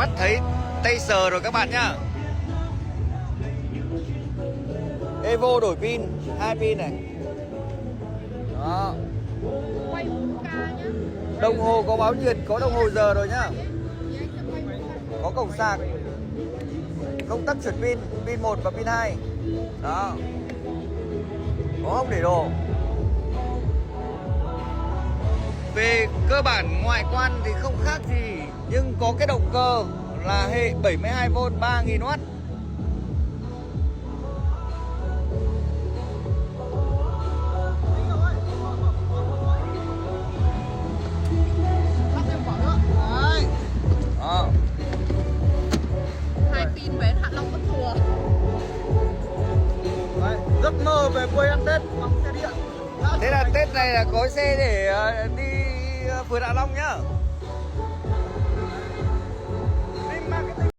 Mắt thấy tay sờ rồi các bạn nhá. Evo đổi pin, 2 pin này. Đó. Quay 4K nhá. Đồng hồ có báo nhiệt, có đồng hồ giờ rồi nhá. Có cổng sạc. Công tắc chuyển pin, pin 1 và pin 2. Đó. Có hốc để đồ. Về cơ bản ngoại quan thì không khác gì, nhưng có cái động cơ là hệ 72V 3000W. Đấy. Đó. 2 pin bến Hạ Long Bất Thừa. Đấy, giấc mơ về quê ăn Tết bằng xe điện. Thế là Tết này là có xe để đi phượt Hạ Long nhá.